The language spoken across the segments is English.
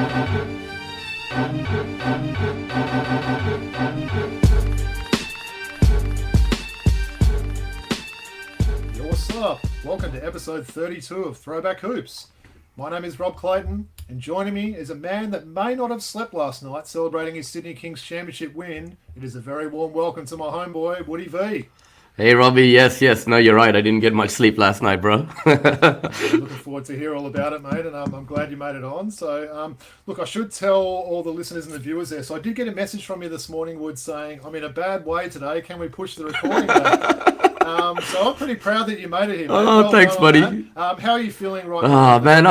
What's up? Welcome to episode 32 of Throwback Hoops. My name is Rob Clayton, and joining me is a man that may not have slept last night celebrating his Sydney Kings Championship win. It is a very warm welcome to my homeboy, Woody V. Hey, Robbie. Yes. No, you're right. I didn't get much sleep last night, bro. I'm looking forward to hear all about it, mate, and I'm glad you made it on. So, look, I should tell all the listeners and the viewers there. So I did get a message from you this morning, Wood, saying, I'm in a bad way today. Can we push the recording back? So I'm pretty proud that you made it here, mate. Oh, thanks, buddy. How are you feeling right now? Oh, man,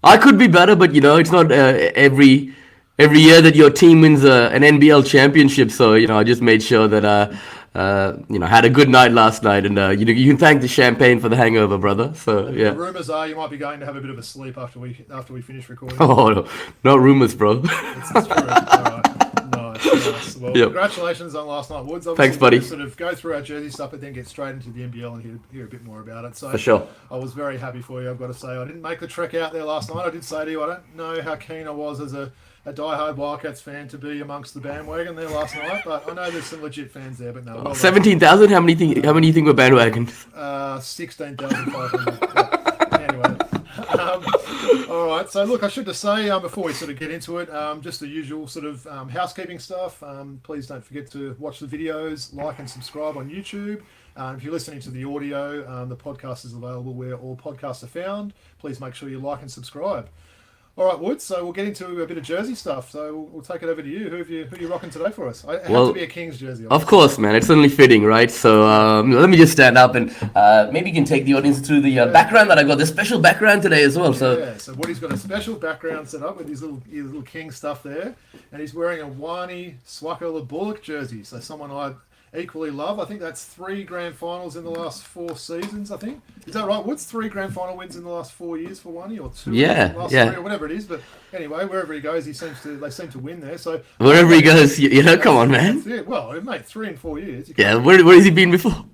I could be better, but, it's not every year that your team wins an NBL Championship. So, I just made sure that... had a good night last night, and you can thank the champagne for the hangover, brother. So yeah. The rumors are you might be going to have a bit of a sleep after we finish recording. Oh, no, not rumors, bro. It's true. All right. Nice. Well, Congratulations on last night, Woods. Obviously, thanks, buddy. We'll sort of go through our jersey stuff, but then get straight into the NBL and hear a bit more about it. So for sure, I was very happy for you. I've got to say, I didn't make the trek out there last night. I did say to you, I don't know how keen I was as a diehard Wildcats fan to be amongst the bandwagon there last night, but I know there's some legit fans there. But no, 17,000. How many you think were bandwagon? 16,500. Anyway, all right. So look, I should just say before we sort of get into it, just the usual sort of housekeeping stuff. Please don't forget to watch the videos, like and subscribe on YouTube. If you're listening to the audio, the podcast is available where all podcasts are found. Please make sure you like and subscribe. All right, Woods, so we'll get into a bit of jersey stuff. So we'll take it over to you. Who are you rocking today for us? It has to be a Kings jersey. Obviously. Of course, man. It's only fitting, right? So let me just stand up and maybe you can take the audience through the background that I got. The special background today as well. So Woody's got a special background set up with his little King stuff there. And he's wearing a Wani, Swaka, Buluk jersey. So someone I equally love. I think that's 3 grand finals in the last 4 seasons, I think. Is that right? What's 3 grand final wins in the last 4 years for Wani, or 2 Yeah. 3, or whatever it is. But anyway, wherever he goes, they seem to win there. So wherever he goes, come on, man. Yeah, well, mate, 3 in 4 years. Yeah, where has he been before?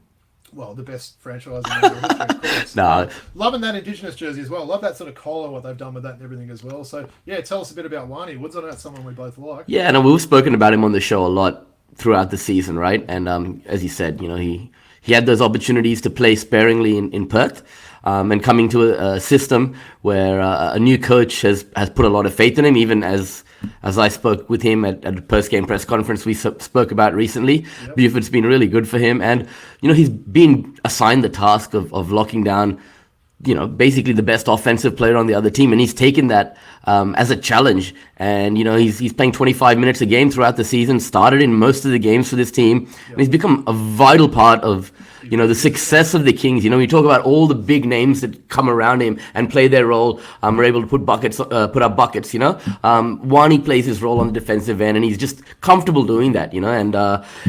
Well, the best franchise in the history, of course. No. Loving that Indigenous jersey as well. Love that sort of collar, what they've done with that and everything as well. So, yeah, tell us a bit about Wani. Woods, I know that's someone we both like. Yeah, and we've spoken about him on the show a lot throughout the season, right? And as he said, he had those opportunities to play sparingly in Perth, and coming to a system where a new coach has put a lot of faith in him. Even as I spoke with him at a post-game press conference we spoke about recently, Buford's been really good for him, and he's been assigned the task of locking down basically the best offensive player on the other team, and he's taken that as a challenge. And he's playing 25 minutes a game throughout the season, started in most of the games for this team, and he's become a vital part of the success of the Kings. We talk about all the big names that come around him and play their role. We're able to put up buckets. Wani plays his role on the defensive end, and he's just comfortable doing that. And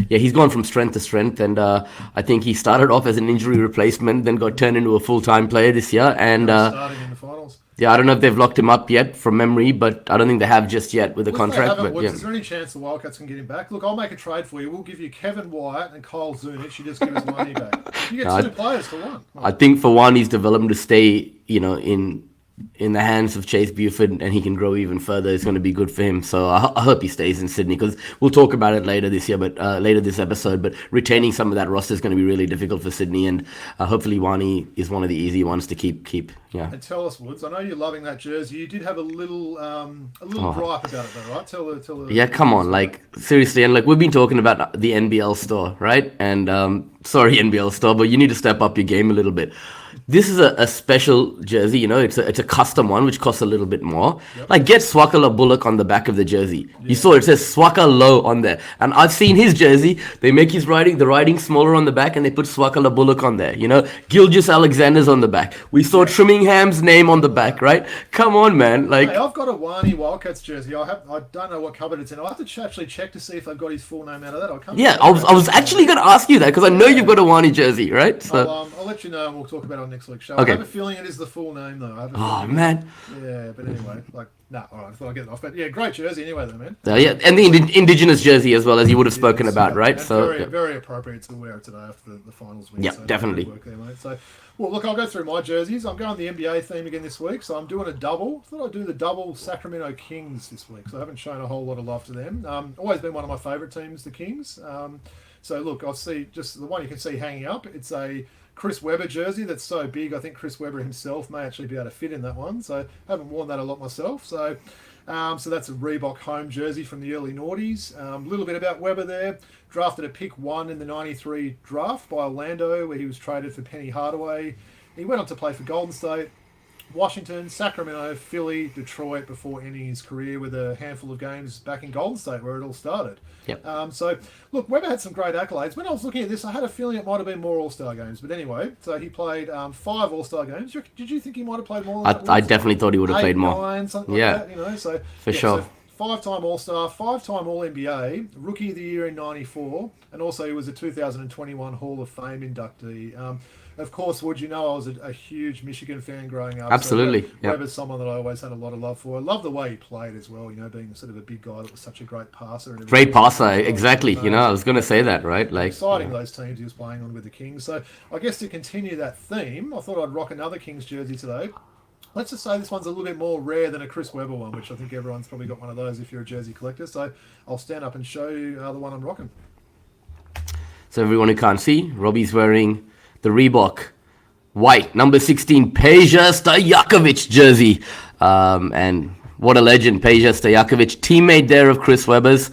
he's gone from strength to strength. And I think he started off as an injury replacement, then got turned into a full-time player this year. And starting in the finals. Yeah, I don't know if they've locked him up yet from memory, but I don't think they have just yet with the contract. But Is there any chance the Wildcats can get him back? Look, I'll make a trade for you. We'll give you Kevin Wyatt and Kyle Zunic. You just give us money back. You get 2 players for one. I think for Wani's development to stay, in the hands of Chase Buford, and he can grow even further, it's going to be good for him. So I hope he stays in Sydney, because we'll talk about it later this year, but later this episode. But retaining some of that roster is going to be really difficult for Sydney, and hopefully Wani is one of the easy ones to keep. Yeah. And tell us, Woods, I know you're loving that jersey. You did have a little gripe about it, though, right? Tell the. Yeah, come on, seriously, and we've been talking about the NBL store, right? And sorry, NBL store, but you need to step up your game a little bit. This is a special jersey, it's a custom one, which costs a little bit more. Yep. Get Swaka Buluk on the back of the jersey. Yeah. You saw it says Swaka Low on there. And I've seen his jersey. They make the writing smaller on the back, and they put Swaka Buluk on there. Gilgeous Alexander's on the back. We saw Trimmingham's name on the back, right? Come on, man. Hey, I've got a Wani Wildcats jersey. I don't know what cupboard it's in. I'll have to actually check to see if they've got his full name out of that. I was actually going to ask you that, because I know you've got a Wani jersey, right? So I'll let you know, and we'll talk about it on next week's show. Okay. I have a feeling it is the full name, though. I have a Oh, feeling man. Yeah, but anyway, like, all right, I thought I'd get it off. But yeah, great jersey anyway, though, man. Yeah, and the indigenous jersey as well, as you would have spoken about, right? And So very, very appropriate to wear it today after the finals win. Yeah, so definitely. Work there, mate. So, well, look, I'll go through my jerseys. I'm going the NBA theme again this week, so I'm doing a double. I thought I'd do the double Sacramento Kings this week, so I haven't shown a whole lot of love to them. Always been one of my favourite teams, the Kings. So look, I'll see just the one you can see hanging up. It's a Chris Webber jersey that's so big. I think Chris Webber himself may actually be able to fit in that one. So I haven't worn that a lot myself. So that's a Reebok home jersey from the early noughties. A little bit about Webber there. Drafted at pick 1 in the 93 draft by Orlando, where he was traded for Penny Hardaway. He went on to play for Golden State, Washington, Sacramento, Philly, Detroit before ending his career with a handful of games back in Golden State where it all started. Yep. So, look, Webber had some great accolades. When I was looking at this, I had a feeling it might have been more All-Star games. But anyway, so he played 5 All-Star games. Did you think he might have played more than that? I definitely thought he would have 8, played more. 9, something like that, So, for sure. So 5-time All-Star, 5-time All-NBA, Rookie of the Year in 94, and also he was a 2021 Hall of Fame inductee. Of course, Wood, I was a huge Michigan fan growing up. Absolutely. So Webber's someone that I always had a lot of love for. I love the way he played as well, being sort of a big guy that was such a great passer. And Great passer, exactly. I was going to say that, right? Like exciting those teams he was playing on with the Kings. So I guess to continue that theme, I thought I'd rock another Kings jersey today. Let's just say this one's a little bit more rare than a Chris Webber one, which I think everyone's probably got one of those if you're a jersey collector. So I'll stand up and show you the one I'm rocking. So everyone who can't see, Robbie's wearing the Reebok white number 16 Peja Stojakovic jersey. And what a legend, Peja Stojakovic, teammate there of Chris Webber's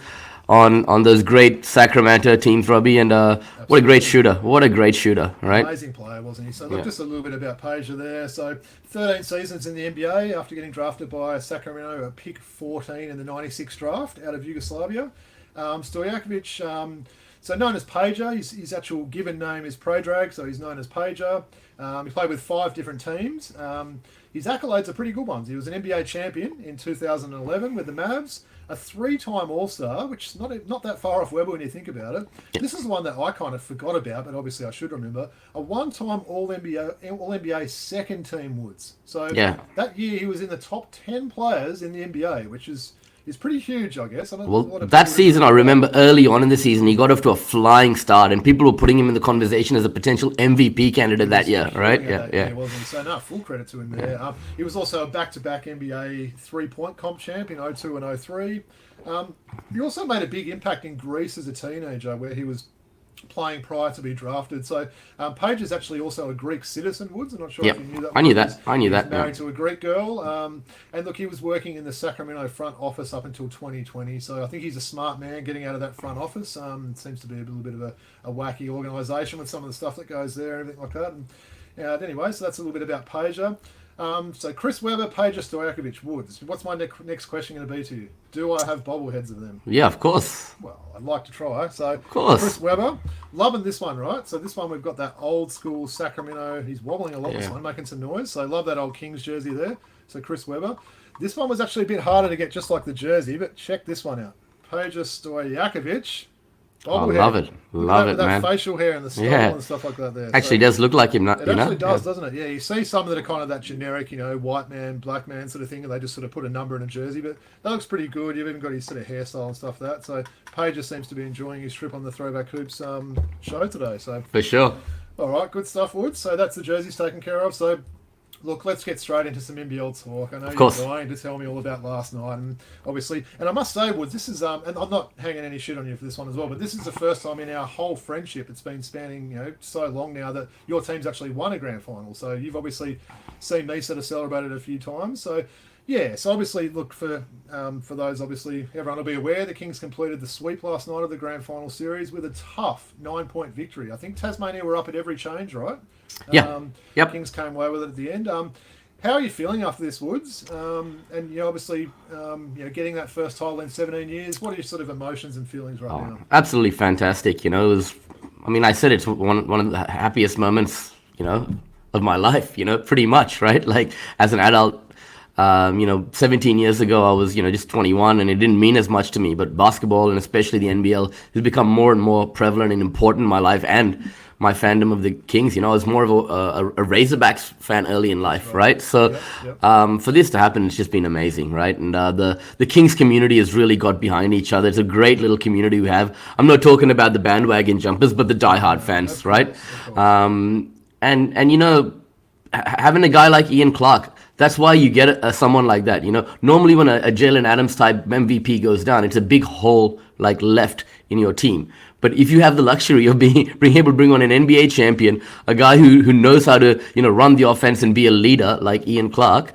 on those great Sacramento teams, Robbie. And what a great shooter. What a great shooter, right? Amazing player, wasn't he? So look, just a little bit about Peja there. So 13 seasons in the NBA after getting drafted by Sacramento at pick 14 in the 96 draft out of Yugoslavia. Stojakovic, so known as Peja, his actual given name is Predrag, so he's known as Peja. He played with 5 different teams. His accolades are pretty good ones. He was an NBA champion in 2011 with the Mavs, a 3-time All-Star, which is not that far off Webber when you think about it. This is the one that I kind of forgot about, but obviously I should remember. A 1-time All-NBA second-team Woods. So that year he was in the top 10 players in the NBA, which is pretty huge, I guess. Well, that season, I remember early on in the season, he got off to a flying start, and people were putting him in the conversation as a potential MVP candidate that year, right? Yeah. He wasn't. So, no, full credit to him there. He was also a back-to-back NBA three-point comp champ in 02 and 03. He also made a big impact in Greece as a teenager, where he was playing prior to be drafted. So Peja is actually also a Greek citizen, Woods. I'm not sure if you knew that. I knew that. Married to a Greek girl. And look, he was working in the Sacramento front office up until 2020. So I think he's a smart man getting out of that front office. It seems to be a little bit of a wacky organisation with some of the stuff that goes there and everything like that. And anyway, so that's a little bit about Peja. So Chris Webber, Peja Stojakovic, Woods. What's my next question going to be to you? Do I have bobbleheads of them? Yeah, of course. Well, I'd like to try. So of course. Chris Webber, loving this one, right? So this one we've got that old school Sacramento. He's wobbling a lot this one, making some noise. So I love that old Kings jersey there. So Chris Webber. This one was actually a bit harder to get, just like the jersey, but check this one out. Peja Stojakovic. I love it, that man. Facial hair and the style and stuff like that there. Actually, does look like him. It actually does, doesn't it? Yeah, you see some that are kind of that generic, white man, black man sort of thing, and they just sort of put a number in a jersey, but that looks pretty good. You've even got his sort of hairstyle and stuff like that. So Peja seems to be enjoying his trip on the Throwback Hoops show today. So for sure. All right, good stuff, Woods. So that's the jerseys taken care of. So look, let's get straight into some NBL talk. I know you're dying to tell me all about last night, and obviously, and I must say, Woods, this is, and I'm not hanging any shit on you for this one as well, but this is the first time in our whole friendship, it's been spanning, so long now, that your team's actually won a grand final. So you've obviously seen me sort of celebrate it a few times. So yeah, so obviously, look, for those, obviously, everyone will be aware the Kings completed the sweep last night of the grand final series with a tough 9-point victory. I think Tasmania were up at every change, right? Yep. Kings came away with it at the end. How are you feeling after this, Woods? And obviously, getting that first title in 17 years. What are your sort of emotions and feelings right now? Absolutely fantastic. It was. I mean, I said it's one of the happiest moments, of my life. Pretty much, right? Like as an adult. 17 years ago, I was, just 21, and it didn't mean as much to me. But basketball, and especially the NBL, has become more and more prevalent and important in my life and my fandom of the Kings. I was more of a Razorbacks fan early in life, right? So for this to happen, it's just been amazing, right? And the Kings community has really got behind each other. It's a great little community we have. I'm not talking about the bandwagon jumpers, but the diehard fans, right? And having a guy like Ian Clark, that's why you get someone like that. Normally when a Jalen Adams type MVP goes down, it's a big hole like left in your team. But if you have the luxury of being able to bring on an NBA champion, a guy who knows how to run the offense and be a leader like Ian Clark,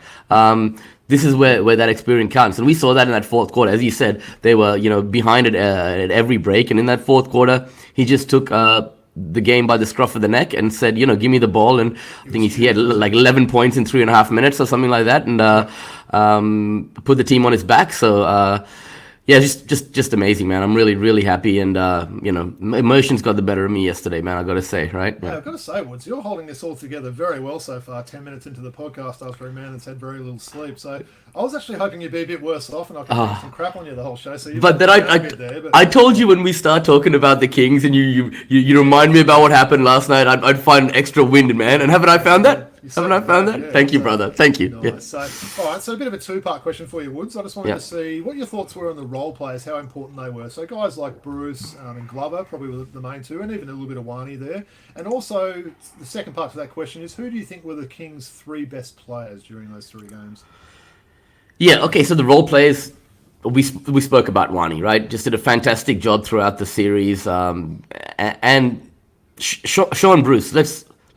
this is where that experience counts. And we saw that in that fourth quarter. As you said, they were behind it at every break. And in that fourth quarter, he just took the game by the scruff of the neck and said, give me the ball. And I think he had like 11 points in 3.5 minutes or something like that, and put the team on his back. So yeah, just amazing, man. I'm really, really happy, and emotions got the better of me yesterday, man. I got to say, right? Yeah, I've got to say, Woods, you're holding this all together very well so far. 10 minutes into the podcast after a man that's had very little sleep. So I was actually hoping you'd be a bit worse off, and I could put some crap on you the whole show. So but then I told you when we start talking about the Kings, and you remind me about what happened last night, I'd find extra wind, man. And haven't I found that? Haven't I found that? Yeah, Thank you, brother. Thank you. Nice. Yeah. So, all right. So a bit of a two-part question for you, Woods. I just wanted to see what your thoughts were on the role players, how important they were. So guys like Bruce and Glover probably were the main two, and even a little bit of Wani there. And also the second part to that question is, who do you think were the Kings' 3 best players during those 3 games? Yeah. Okay. So the role players. We spoke about Wani, right? Just did a fantastic job throughout the series, and Sean Bruce.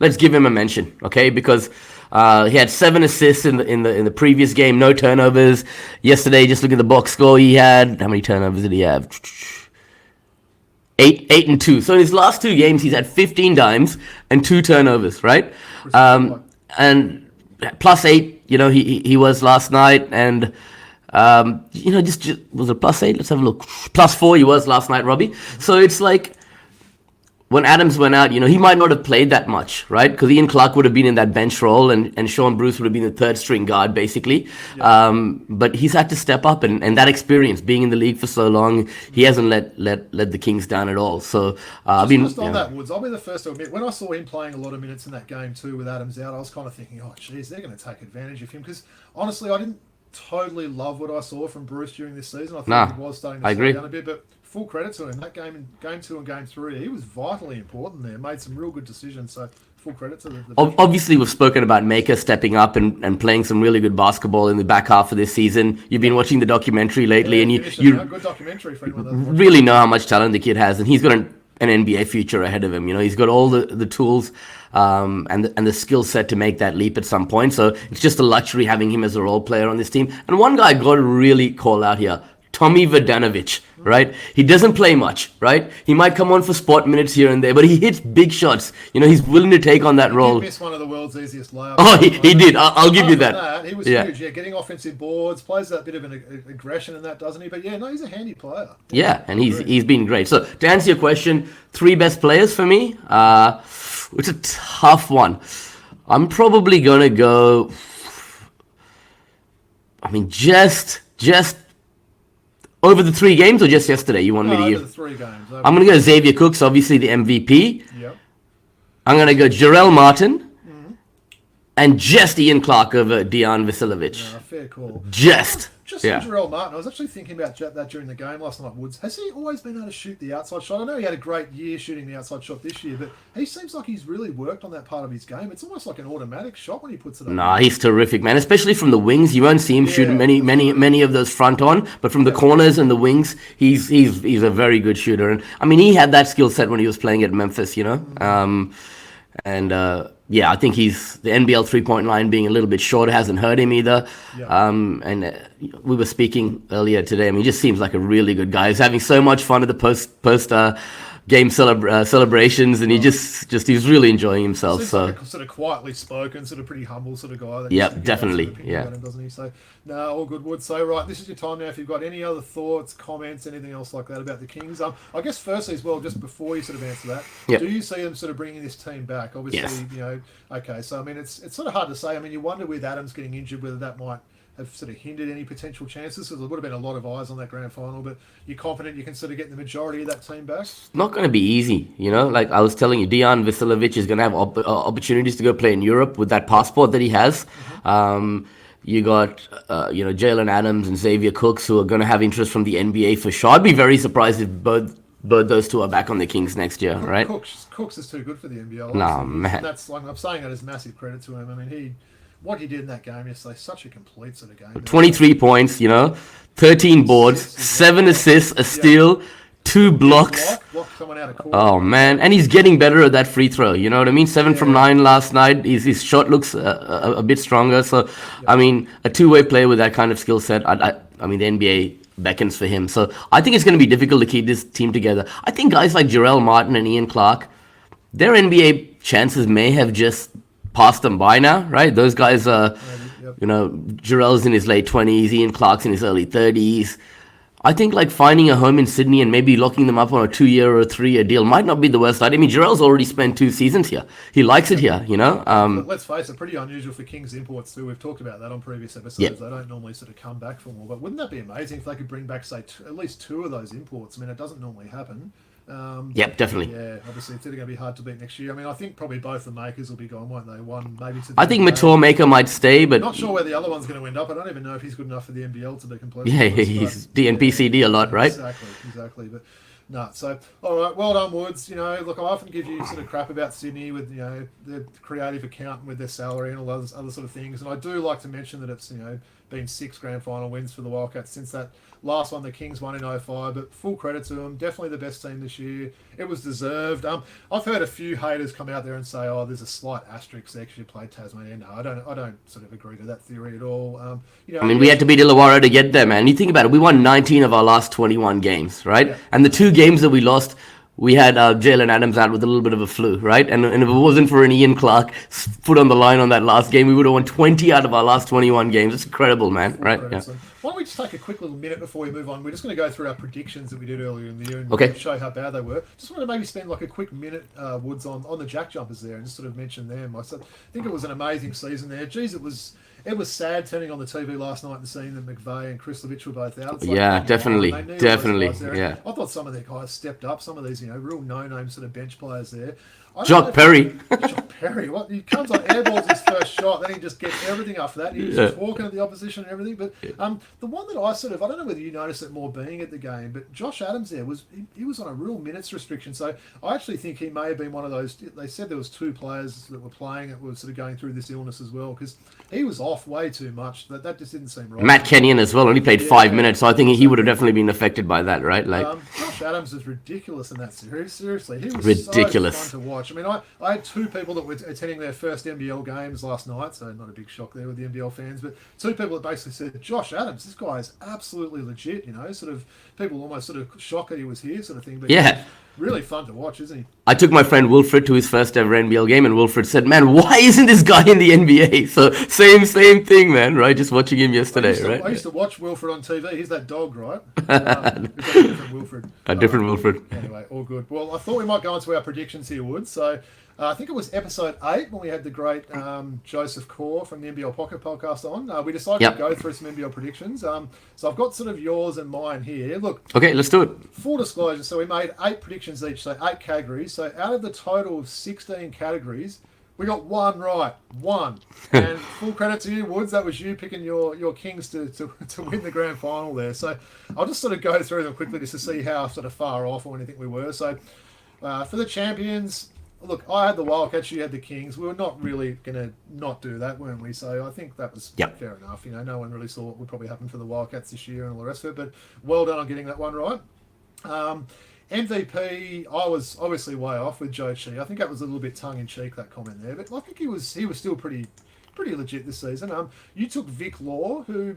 Let's give him a mention, okay? Because he had 7 assists in the previous game, no turnovers. Yesterday, just look at the box score. He had how many turnovers did he have? 8 and 2. So in his last 2 games, he's had 15 dimes and 2 turnovers, right? And +8, he was last night, and just was it +8? Let's have a look. +4 he was last night, Robbie. So it's like, when Adams went out, he might not have played that much, right? Because Ian Clark would have been in that bench role, and Sean Bruce would have been the third string guard, basically. Yeah. But he's had to step up, and that experience, being in the league for so long, he hasn't let the Kings down at all. So, just on that, Woods, I'll be the first to admit, when I saw him playing a lot of minutes in that game too with Adams out, I was kind of thinking, oh, geez, they're going to take advantage of him. Because honestly, I didn't totally love what I saw from Bruce during this season. I thought he was starting to slow down a bit, but full credit to him. That game, game 2 and game 3, he was vitally important there. Made some real good decisions. So full credit to the obviously, we've spoken about Maker stepping up and playing some really good basketball in the back half of this season. You've been watching the documentary lately, and you good documentary for anyone that really know how much talent the kid has, and he's got an NBA future ahead of him. He's got all the tools and the skill set to make that leap at some point. So it's just a luxury having him as a role player on this team. And one guy I got to really call out here, Tommy Vodanovic, right? He doesn't play much, right? He might come on for spot minutes here and there, but he hits big shots. He's willing to take on that role. He missed one of the world's easiest layups. Oh, he did. I'll give you that. He was huge. Yeah, getting offensive boards, plays that bit of an aggression in that, doesn't he? But yeah, no, he's a handy player. Yeah, and he's been great. So to answer your question, 3 best players for me, it's a tough one. I'm probably gonna go. Just over the 3 games, or just yesterday? You want me to over the 3 games. I'm going to go Xavier Cooks, obviously the MVP. Yep. I'm going to go Jarrell Martin. And just Ian Clark over Dejan Vasiljevic. Yeah, fair call. Just on Jarrell Martin, I was actually thinking about that during the game last night, Woods. Has he always been able to shoot the outside shot? I know he had a great year shooting the outside shot this year, but he seems like he's really worked on that part of his game. It's almost like an automatic shot when he puts it up. Nah, he's terrific, man. Especially from the wings. You won't see him shoot many of those front on, but from the corners and the wings, he's a very good shooter. And I mean, he had that skill set when he was playing at Memphis, Yeah, I think the NBL 3-point line being a little bit shorter hasn't hurt him either. Yeah. We were speaking earlier today. I mean, he just seems like a really good guy. He's having so much fun at the post game celebrations, and he's really enjoying himself. So like a sort of quietly spoken, sort of pretty humble sort of guy. Yeah, definitely. Yeah, him, doesn't he? So no, all good. Wood. So right, this is your time now. If you've got any other thoughts, comments, anything else like that about the Kings, I guess firstly as well, just before you sort of answer that, do you see them sort of bringing this team back? Obviously, yes. Okay. So I mean, it's sort of hard to say. I mean, you wonder with Adams getting injured whether that might have sort of hindered any potential chances? Because there would have been a lot of eyes on that grand final, but you're confident you can sort of get the majority of that team back? Not going to be easy, like I was telling you, Dejan Veselic is going to have opportunities to go play in Europe with that passport that he has. You got, Jalen Adams and Xavier Cooks, who are going to have interest from the NBA for sure. I'd be very surprised if both those two are back on the Kings next year, right? Cooks is too good for the NBL. Nah, man. And that's like, I'm saying that as massive credit to him. I mean, what he did in that game yesterday, such a complete sort of game. 23 points, 13 boards, 7 assists, a steal, 2 blocks. Block someone out of court. Oh, man. And he's getting better at that free throw. You know what I mean? 7 from 9 last night. His shot looks a bit stronger. So, I mean, a two-way player with that kind of skill set, I mean, the NBA beckons for him. So I think it's going to be difficult to keep this team together. I think guys like Jarrell Martin and Ian Clark, their NBA chances may have just passed them by now, right? Those guys are, Jarrell's in his late 20s, Ian Clark's in his early 30s. I think like finding a home in Sydney and maybe locking them up on a 2-year or a 3-year deal might not be the worst idea. I mean, Jarrell's already spent 2 seasons here. He likes it here, Let's face it, pretty unusual for Kings imports too. We've talked about that on previous episodes. Yeah. They don't normally sort of come back for more. But wouldn't that be amazing if they could bring back, say, at least 2 of those imports? I mean, it doesn't normally happen. Yep, definitely. Yeah, obviously it's going to be hard to beat next year. I mean, I think probably both the makers will be gone, won't they? One maybe to. I think Mator Maker might stay, but not sure where the other one's going to end up. I don't even know if he's good enough for the NBL to be completely. Yeah, he's DNPCD a lot, right? Exactly. But no, so all right, well done, Woods. Look, I often give you sort of crap about Sydney with the creative accountant with their salary and all those other sort of things, and I do like to mention that it's been 6 grand final wins for the Wildcats since that last one the Kings won in 05, but full credit to them. Definitely the best team this year. It was deserved. I've heard a few haters come out there and say, "Oh, there's a slight asterisk they actually played Tasmania." No, I don't sort of agree to that theory at all. I mean, we had to beat Illawarra to get there, man. You think about it, we won 19 of our last 21 games, right? Yeah. And the 2 games that we lost, we had Jalen Adams out with a little bit of a flu, right? And if it wasn't for an Ian Clark foot on the line on that last game, we would have won 20 out of our last 21 games. It's incredible, man, right? Yeah. Why don't we just take a quick little minute before we move on? We're just going to go through our predictions that we did earlier in the year and show how bad they were. Just want to maybe spend like a quick minute, Woods, on the Jack Jumpers there and just sort of mention them. I think it was an amazing season there. Geez, it was sad turning on the TV last night and seeing that McVeigh and Krislovic were both out. It's like, definitely. Yeah. I thought some of their guys stepped up. Some of these, real no-name sort of bench players there. Jock Perry. Jock Perry. What? He comes on, airballs his first shot, then he just gets everything after that. He was talking to the opposition and everything. But the one that I don't know whether you noticed it more being at the game, but Josh Adams there he was on a real minutes restriction. So I actually think he may have been one of those. They said there was 2 players that were playing that were sort of going through this illness as well, because he was off way too much. That just didn't seem right. Matt Kenyon as well only played 5 minutes, so I think he would have definitely been affected by that, right? Josh Adams was ridiculous in that series. Seriously, he was ridiculous. So fun to watch. I mean, I had 2 people that were attending their first NBL games last night, so not a big shock there with the NBL fans, but 2 people that basically said, Josh Adams, this guy is absolutely legit, sort of people almost sort of shocked that he was here sort of thing. But really fun to watch, isn't he? I took my friend Wilfred to his first ever NBL game, and Wilfred said, "Man, why isn't this guy in the NBA?" So same thing, man. Right? Just watching him yesterday, right? I used to watch Wilfred on TV. He's that dog, right? It's a different Wilfred. A different Wilfred. Anyway, all good. Well, I thought we might go into our predictions here, Wood. So I think it was episode 8 when we had the great Joseph Core from the NBL Pocket podcast on. We decided to go through some NBL predictions. So I've got sort of yours and mine here. Look. Okay, let's do it. Full disclosure. So we made 8 predictions each, so 8 categories. So out of the total of 16 categories, we got 1 right. 1. And full credit to you, Woods. That was you picking your Kings to win the grand final there. So I'll just sort of go through them quickly just to see how sort of far off or anything we were. So for the champions, look, I had the Wildcats, you had the Kings. We were not really going to not do that, weren't we? So I think that was fair enough. No one really saw what would probably happen for the Wildcats this year and all the rest of it. But well done on getting that one right. MVP, I was obviously way off with Joe Chi. I think that was a little bit tongue-in-cheek, that comment there. But I think he was still pretty legit this season. You took Vic Law, who,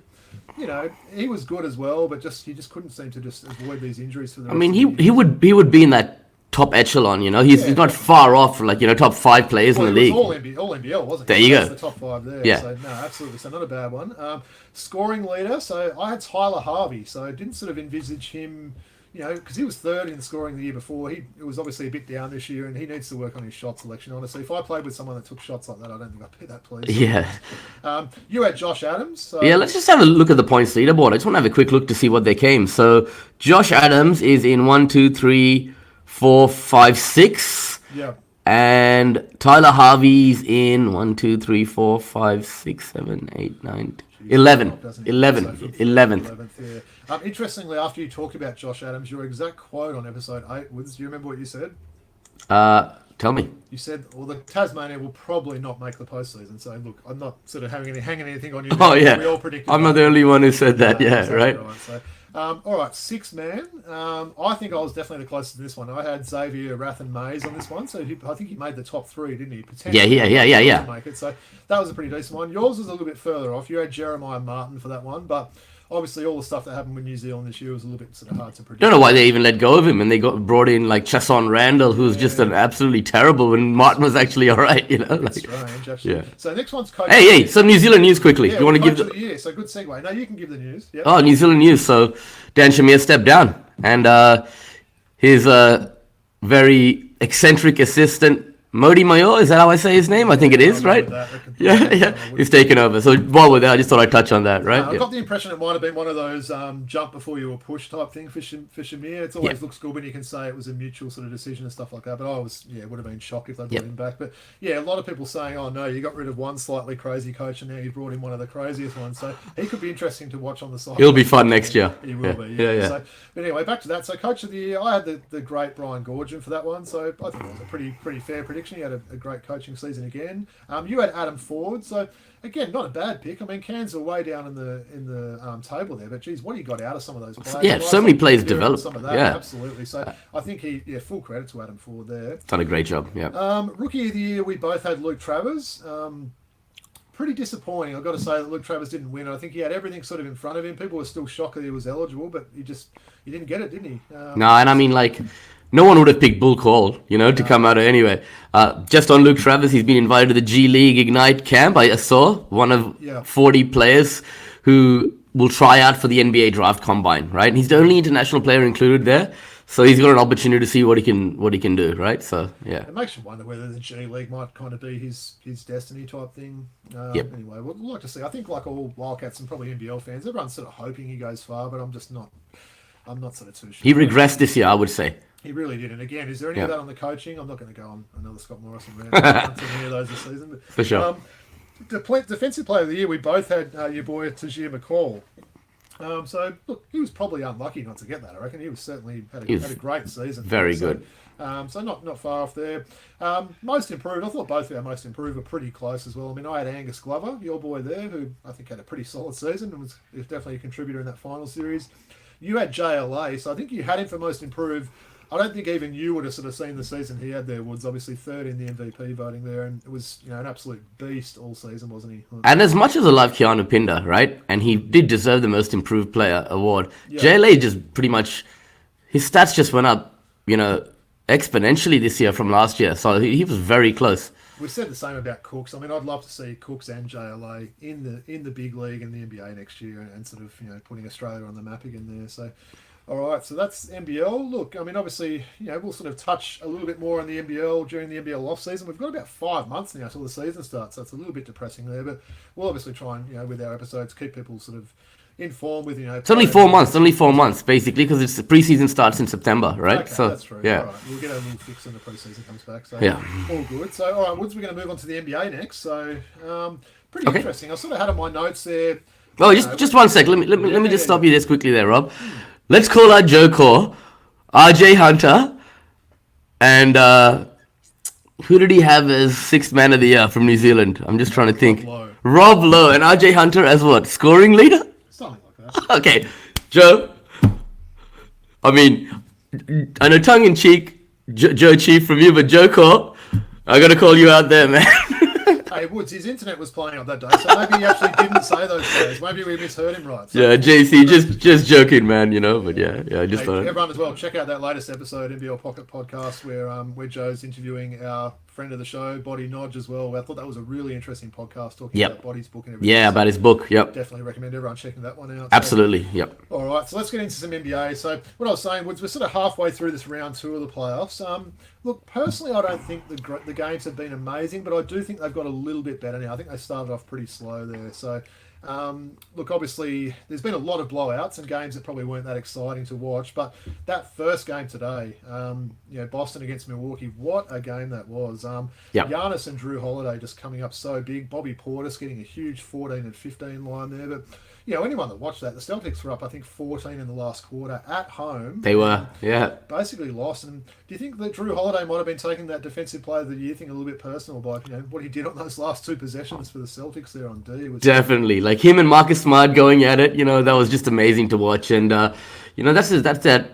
he was good as well, but he just couldn't seem to just avoid these injuries for the rest of the year. he would be in that top echelon, he's not far off, top 5 players in the league. All NBL, wasn't it? There you go. The top 5 there. Yeah. So no, absolutely. So not a bad one. Scoring leader. So I had Tyler Harvey. So I didn't sort of envisage him, because he was third in scoring the year before. It was obviously a bit down this year, and he needs to work on his shot selection. Honestly, if I played with someone that took shots like that, I don't think I'd be that pleased. Yeah. You had Josh Adams. So. Yeah, let's just have a look at the points leaderboard. I just want to have a quick look to see what they came. So Josh Adams is in 1, 2, 3, 4, 5, 6. Yeah. And Tyler Harvey's in 1, 2, 3, 4, 5, 6, 7, 8, 9, 11th. 11th, yeah. Interestingly, after you talked about Josh Adams, your exact quote on episode 8 was, do you remember what you said? Tell me. You said, well, the Tasmania will probably not make the postseason. So, look, I'm not sort of hanging anything on you. Oh, yeah. We all predicted I'm not the only one who said that. Yeah, exactly right. So, all right, 6 man. I think I was definitely the closest to this one. I had Xavier Rathan Mays on this one, so I think he made the top 3, didn't he? Yeah. Make it. So that was a pretty decent one. Yours was a little bit further off. You had Jeremiah Martin for that one, but obviously all the stuff that happened with New Zealand this year was a little bit sort of hard to predict. Don't know why they even let go of him, and they brought in like Chasson Randall, who was just an absolutely terrible when Martin was actually all right. That's strange, actually. Yeah. So next one's coach. Hey, some New Zealand news quickly. Yeah, you want to give the year? So good segue. No, you can give the news. Yep. Oh, New Zealand news. So Dan Shamir stepped down, and his very eccentric assistant Modi Mayor, is that how I say his name? I think it is, right? Yeah. He's taken over. So while we're there, I just thought I'd touch on that, right? I got the impression it might have been one of those jump before you were pushed type thing for Shamir. It always looks good when you can say it was a mutual sort of decision and stuff like that. But I was, would have been shocked if they brought him back. But yeah, a lot of people saying, oh no, you got rid of one slightly crazy coach and now you brought in one of the craziest ones. So he could be interesting to watch on the side. He'll be fun next year. He will be. Yeah. So, but anyway, back to that. So coach of the year, I had the great Brian Gorgian for that one. So I think it was a pretty fair prediction. He had a great coaching season again. You had Adam Ford, so again, not a bad pick. I mean, Cairns are way down in the table there, but geez, what do you got out of some of those players? Yeah, so many players developed. Some of that, absolutely. So I think full credit to Adam Ford there. Done a great job. Yeah. Rookie of the year, we both had Luke Travers. Pretty disappointing. I've got to say that Luke Travers didn't win. I think he had everything sort of in front of him. People were still shocked that he was eligible, but he didn't get it, didn't he? No, and I mean no one would have picked Buluk to come out of anyway. Just on Luke Travers, he's been invited to the G League Ignite camp. I saw one of 40 players who will try out for the NBA Draft Combine, right? And he's the only international player included there. So he's got an opportunity to see what he can do, right? So yeah, it makes you wonder whether the G League might kind of be his destiny type thing. Anyway, we'd like to see. I think like all Wildcats and probably NBL fans, everyone's sort of hoping he goes far, but I'm not sort of too sure. He regressed this year, I would say. He really did. And again, is there any of that on the coaching? I'm not going to go on another Scott Morrison rant until any of those this season. But, for sure. Defensive player of the year, we both had your boy Tajir McCall. So look, he was probably unlucky not to get that. I reckon he was certainly had a great season. Very good. So not far off there. Most improved. I thought both of our most improved were pretty close as well. I mean, I had Angus Glover, your boy there, who I think had a pretty solid season and was definitely a contributor in that final series. You had JLA, so I think you had him for most improved. I don't think even you would have sort of seen the season he had there. Woods obviously third in the MVP voting there, and it was an absolute beast all season, wasn't he? And as much as I love Keanu Pinder, right, and he did deserve the most improved player award, JLA just pretty much his stats just went up, exponentially this year from last year. So he was very close. We said the same about Cooks. I mean, I'd love to see Cooks and JLA in the big league and the NBA next year, and sort of putting Australia on the map again there. So. All right, so that's NBL. Look, I mean, obviously, we'll sort of touch a little bit more on the NBL during the NBL off-season. We've got about 5 months now till the season starts, so it's a little bit depressing there. But we'll obviously try and, with our episodes, keep people sort of informed with, It's only 4 months, basically, because the preseason starts in September, right? Okay, so that's true. Yeah. All right, we'll get a little fix when the preseason comes back. So all good. So, all right, Woods, we're going to move on to the NBA next. So, pretty interesting. I sort of had on my notes there. Oh, just 1 sec. Let me just stop you this quickly there, Rob. Let's call out Joe Core, RJ Hunter, and who did he have as 6th man of the year from New Zealand? I'm just trying to think. Rob Lowe and RJ Hunter as what? Scoring leader? Something like that. Okay, Joe. I mean, I know tongue-in-cheek, Joe Chief from you, but Joe Core, I got to call you out there, man. Hey, Woods, his internet was playing up that day, so maybe he actually didn't say those words. Maybe we misheard him right. So JC, just joking, man, but I just thought... Everyone as well, check out that latest episode, NBL Pocket Podcast, where Joe's interviewing our friend of the show, Body Nodge, as well. I thought that was a really interesting podcast talking about Body's book and everything. Yeah, about his book. Yep. Definitely recommend everyone checking that one out. Absolutely. Yep. All right, so let's get into some NBA. So what I was saying was we're sort of halfway through this round 2 of the playoffs. Look, personally, I don't think the games have been amazing, but I do think they've got a little bit better now. I think they started off pretty slow there. So, look, obviously, there's been a lot of blowouts and games that probably weren't that exciting to watch. But that first game today, Boston against Milwaukee, what a game that was. Giannis and Drew Holiday just coming up so big. Bobby Portis getting a huge 14 and 15 line there. But, anyone that watched that, the Celtics were up, I think, 14 in the last quarter at home. They were, yeah. Basically lost. And do you think that Drew Holiday might have been taking that Defensive Player of the Year thing a little bit personal by, what he did on those last 2 possessions for the Celtics there on D? Definitely. Like him and Marcus Smart going at it, that was just amazing to watch. And, that's that.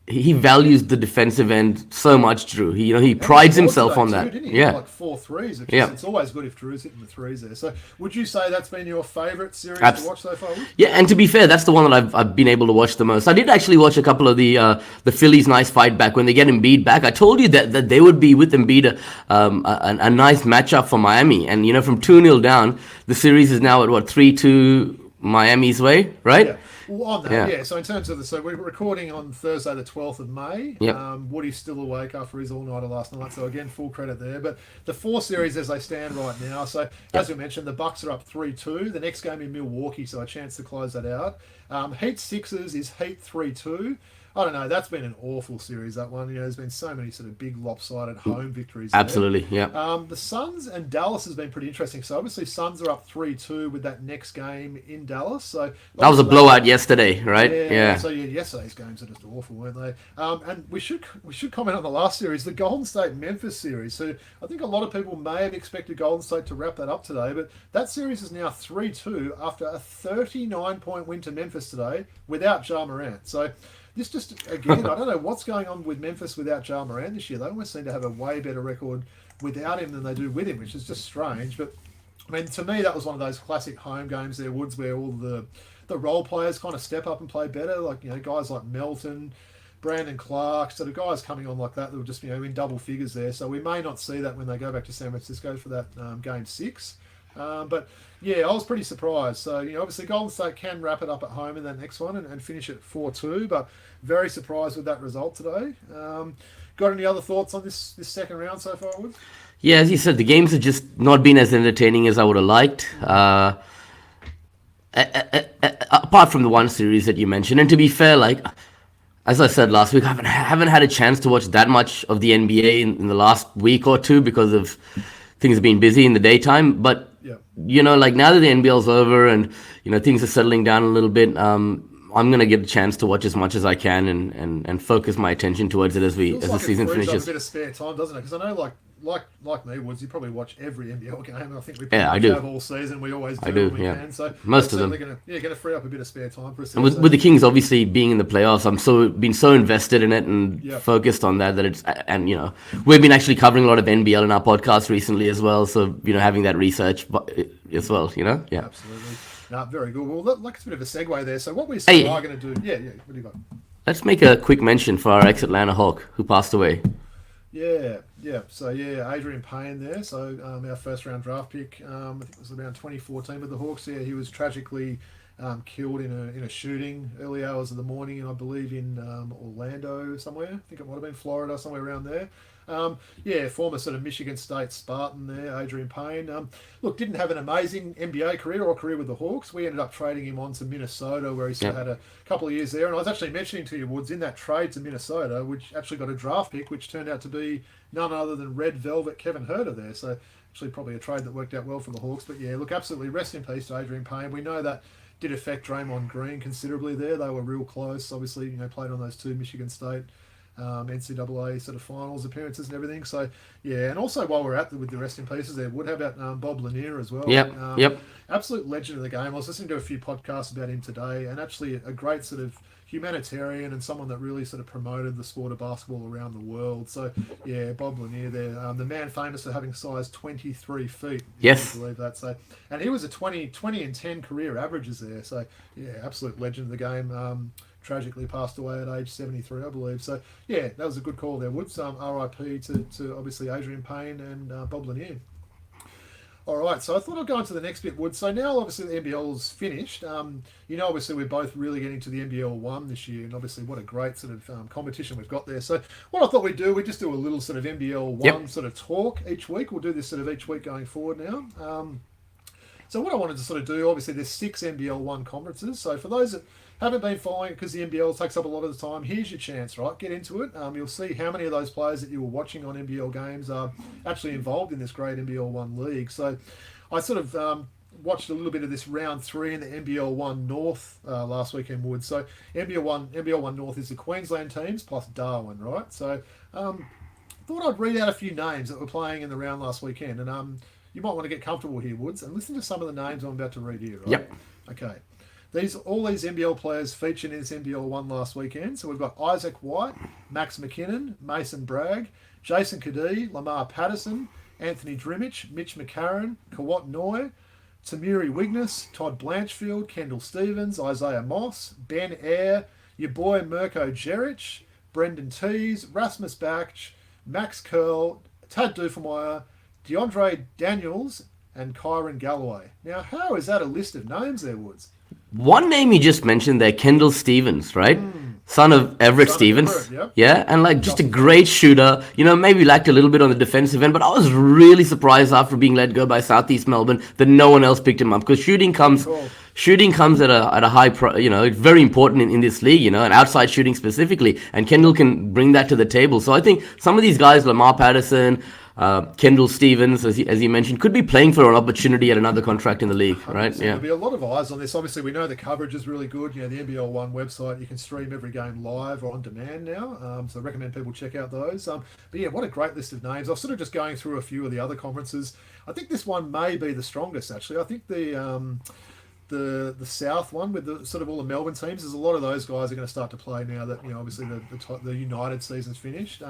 He values the defensive end so much, Drew. He prides himself on that. Didn't he? Yeah. Like 4 threes. It's always good if Drew's hitting the threes there. So would you say that's been your favourite series to watch so far? Yeah, and to be fair, that's the one that I've been able to watch the most. I did actually watch a couple of the Phillies' nice fight back when they get Embiid back. I told you that they would be with Embiid a nice matchup for Miami. And, from 2-0 down, the series is now at 3-2 Miami's way, right? Yeah. Well, on that, so in terms of so we're recording on Thursday the 12th of May. Yep. Woody's still awake after his all-nighter last night, so again, full credit there. But the 4 series as they stand right now, so as we mentioned, the Bucks are up 3-2. The next game in Milwaukee, so a chance to close that out. Heat Sixers is Heat 3-2. I don't know. That's been an awful series, that one. There's been so many sort of big lopsided home victories. Absolutely, yeah. The Suns and Dallas has been pretty interesting. So obviously Suns are up 3-2 with that next game in Dallas. So that was a blowout yesterday, right? Yeah. So yesterday's games are just awful, weren't they? And we should comment on the last series, the Golden State Memphis series. So I think a lot of people may have expected Golden State to wrap that up today, but that series is now 3-2 after a 39-point win to Memphis today without Ja Morant. So this just, again, I don't know what's going on with Memphis without Ja Morant this year. They almost seem to have a way better record without him than they do with him, which is just strange. But, I mean, to me, that was one of those classic home games there, Woods, where all the role players kind of step up and play better. Like, guys like Melton, Brandon Clark, sort of guys coming on like that were just, in double figures there. So we may not see that when they go back to San Francisco for that game 6. But yeah, I was pretty surprised. So, obviously Golden State can wrap it up at home in that next one and finish at 4-2, but very surprised with that result today. Got any other thoughts on this second round so far, Wood? Yeah, as you said, the games have just not been as entertaining as I would have liked. Apart from the one series that you mentioned. And to be fair, like, as I said last week, I haven't had a chance to watch that much of the NBA in the last week or two because of things have been busy in the daytime. But like now that the NBL's over and things are settling down a little bit, I'm gonna get a chance to watch as much as I can and focus my attention towards it as the season finishes. A bit of spare time, doesn't it? Because I know, like me, Woods, you probably watch every NBL game. I think we probably have all season. We always do when we can. So most of them. Going to free up a bit of spare time for us. And with the Kings obviously being in the playoffs, I'm been so invested in it and focused on that it's we've been actually covering a lot of NBL in our podcast recently as well. So having that research as well. Yeah. Absolutely. No, very good. Well, it's a bit of a segue there. So what we are going to do? Yeah. What do you got? Let's make a quick mention for our ex-Atlanta Hawk who passed away. Yeah. So, Adrian Payne there. So, our first-round draft pick, I think it was around 2014 with the Hawks. Yeah, he was tragically killed in a shooting early hours of the morning, and I believe in Orlando somewhere. I think it might have been Florida, somewhere around there. Former sort of Michigan State Spartan there, Adrian Payne. Didn't have an amazing NBA career or career with the Hawks. We ended up trading him on to Minnesota, where he still had a couple of years there. And I was actually mentioning to you, Woods, in that trade to Minnesota, which actually got a draft pick, which turned out to be none other than Red Velvet Kevin Huerter there. So actually probably a trade that worked out well for the Hawks. But absolutely rest in peace to Adrian Payne. We know that did affect Draymond Green considerably there. They were real close, obviously, played on those 2 Michigan State NCAA sort of finals appearances and everything. So, and also while we're at with the rest in pieces there, how about Bob Lanier as well? Yep. Absolute legend of the game. I was listening to a few podcasts about him today, and actually a great sort of humanitarian and someone that really sort of promoted the sport of basketball around the world. So, Bob Lanier there, the man famous for having size 23 feet. Yes. I believe that. So, and he was a 20 and 10 career averages there. So, absolute legend of the game. tragically passed away at age 73, I believe. So, yeah, that was a good call there, Woods. RIP to obviously Adrian Payne and Bob Lanier. All right, so I thought I'd go on to the next bit, Wood. So now, obviously, the NBL's finished. Obviously, we're both really getting to the NBL1 this year, and obviously, what a great sort of competition we've got there. So what I thought we'd do, we just do a little sort of NBL1 sort of talk each week. We'll do this sort of each week going forward now. So what I wanted to sort of do, obviously, there's 6 NBL1 conferences. So for those that haven't been following it because the NBL takes up a lot of the time, here's your chance, right? Get into it. You'll see how many of those players that you were watching on NBL games are actually involved in this great NBL1 league. So I sort of watched a little bit of this round 3 in the NBL1 North last weekend, Wood. So NBL1 North is the Queensland teams plus Darwin, right? So thought I'd read out a few names that were playing in the round last weekend. And you might want to get comfortable here, Woods, and listen to some of the names I'm about to read here, right? Yep. Okay. All these NBL players featured in this NBL1 last weekend. So we've got Isaac White, Max McKinnon, Mason Bragg, Jason Kadee, Lamar Patterson, Anthony Drimmich, Mitch McCarron, Kawat Noy, Tamiri Wigness, Todd Blanchfield, Kendall Stevens, Isaiah Moss, Ben Eyre, your boy Mirko Jeric, Brendan Tees, Rasmus Bach, Max Curl, Tad Dufemeyer, DeAndre Daniels, and Kyron Galloway. Now, how is that a list of names there, Woods? One name you just mentioned there, Kendall Stevens, right? Son of Everett Stevens. Yeah, and like just a great shooter. Maybe lacked a little bit on the defensive end, but I was really surprised after being let go by Southeast Melbourne that no one else picked him up because shooting comes at a high it's very important in this league, and outside shooting specifically, and Kendall can bring that to the table. So I think some of these guys, Lamar Patterson, Kendall Stevens, as you mentioned, could be playing for an opportunity at another contract in the league, right? Yeah. There'll be a lot of eyes on this. Obviously, we know the coverage is really good. The NBL1 website, you can stream every game live or on demand now. So I recommend people check out those. But yeah, what a great list of names. I was sort of just going through a few of the other conferences. I think this one may be the strongest, actually. I think the South one with the sort of all the Melbourne teams, there's a lot of those guys are going to start to play now that obviously the United season's finished.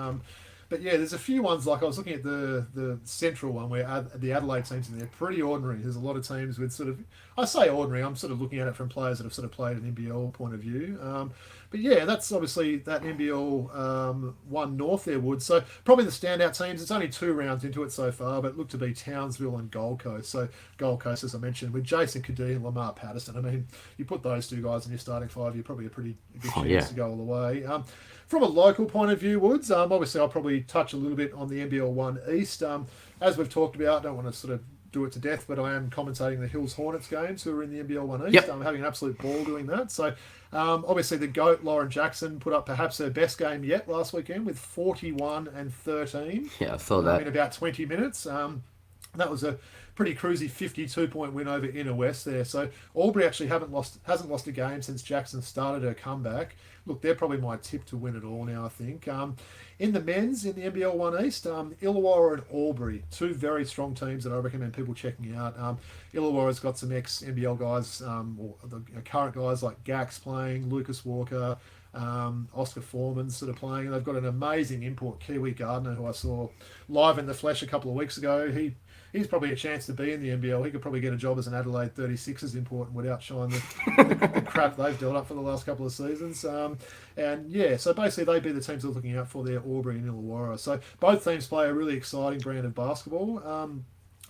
But yeah, there's a few ones, like I was looking at the Central one where the Adelaide teams in there, pretty ordinary. There's a lot of teams with sort of, I say ordinary, I'm sort of looking at it from players that have sort of played an NBL point of view. But yeah, that's obviously that NBL 1 North there, Wood. So probably the standout teams, it's only 2 rounds into it so far, but look to be Townsville and Gold Coast. So Gold Coast, as I mentioned, with Jason Kadee and Lamar Patterson. I mean, you put those 2 guys in your starting 5, you're probably a pretty good chance to go all the way. From a local point of view, Woods, obviously I'll probably touch a little bit on the NBL1 East. As we've talked about, I don't want to sort of do it to death, but I am commentating the Hills Hornets games who are in the NBL1 East. I'm having an absolute ball doing that. So obviously the GOAT, Lauren Jackson, put up perhaps her best game yet last weekend with 41 and 13. Yeah, I saw that. In about 20 minutes. That was a pretty cruisy 52-point win over Inner West there. So Albury actually hasn't lost a game since Jackson started her comeback. Look, they're probably my tip to win it all now, I think. In the men's, in the NBL1 East, Illawarra and Albury, 2 very strong teams that I recommend people checking out. Illawarra's got some ex-NBL guys, or the current guys like Gax playing, Lucas Walker, Oscar Foreman sort of playing. And they've got an amazing import, Kiwi Gardner, who I saw live in the flesh a couple of weeks ago. He's probably a chance to be in the NBL. He could probably get a job as an Adelaide 36ers import and outshine the crap they've dealt up for the last couple of seasons. And yeah, so basically they'd be the teams they're looking out for there, Albury and Illawarra. So both teams play a really exciting brand of basketball.